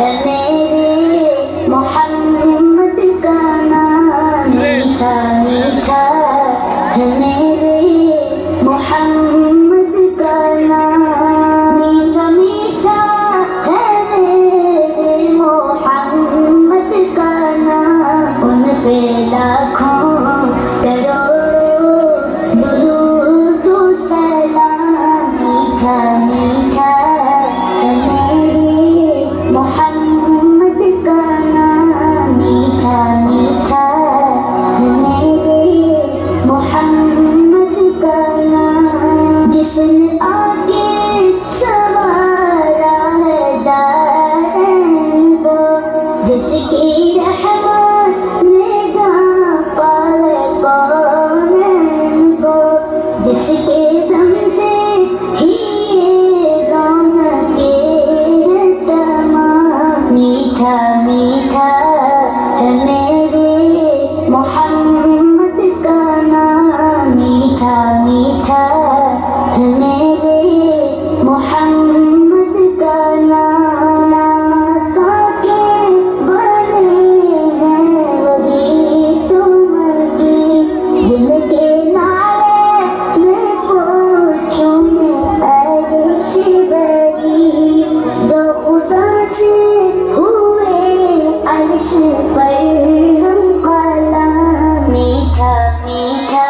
है मेरे मोहम्मद का नाम मीठा मीठा है मेरे मोहम्मद का नाम मीठा मीठा है मेरे मोहम्मद का नाम उन पे लाखों करोड़ों दुरूद सलाम मीठा मीठा है मेरे मोहम्मद का नाम मीठा मीठा है मेरे मोहम्मद का नाम जिसने आगे सवारा है दारैन को जिसकी रहमत ने ढांपा है कौनैन को जिसके दम से ही ये रौनके हैं तमाम मीठा मीठा है मेरे मोहम्मद का नाम मीठा मीठा है मेरे मोहम्मद का नाम लाका के बने हैं वही तुमकी जिनके नारे में पूछूं अर्श बड़ी जो खुदा से हुए अर्श पर हम कलाम मीठा मीठा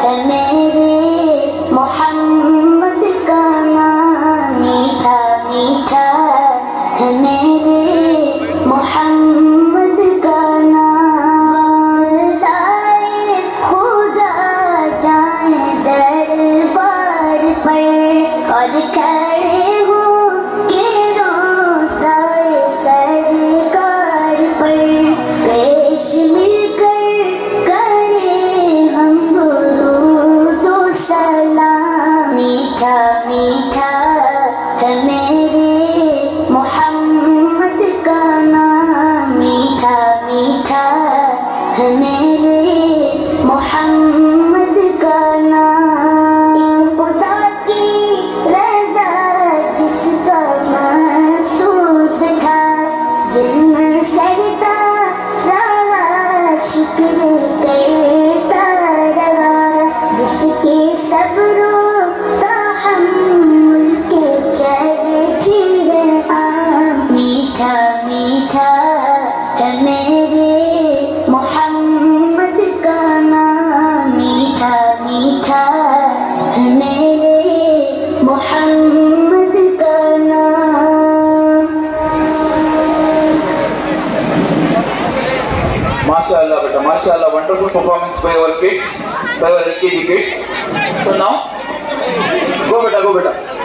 है मेरे मोहम्मद का नाम मीठा मीठा है मेरे मोहम्मद का नाम लाए खुदा जाए दरबार पर और खड़े हो के रोज़ाए सरकार पर पेश मिलकर करें हम दुरूद व सलाम मीठा मीठा है मेरे मोहम्मद का नाम मीठा मीठा है मेरे मोहम्मद का नाम खुदा की रज़ा जिसका मकसूद था ज़िल्म सरता रहा शुक्र करता रहा जिसके सब्र तहम्मुल के चर्चे आम मीठा मीठा है मेरे मोहम्मद का नाम मीठा मीठा है मेरे मोहम्मद का नाम। Mashallah, beta, mashallah, wonderful performance by our kids, by our LKG kids. So now, go beta, go beta.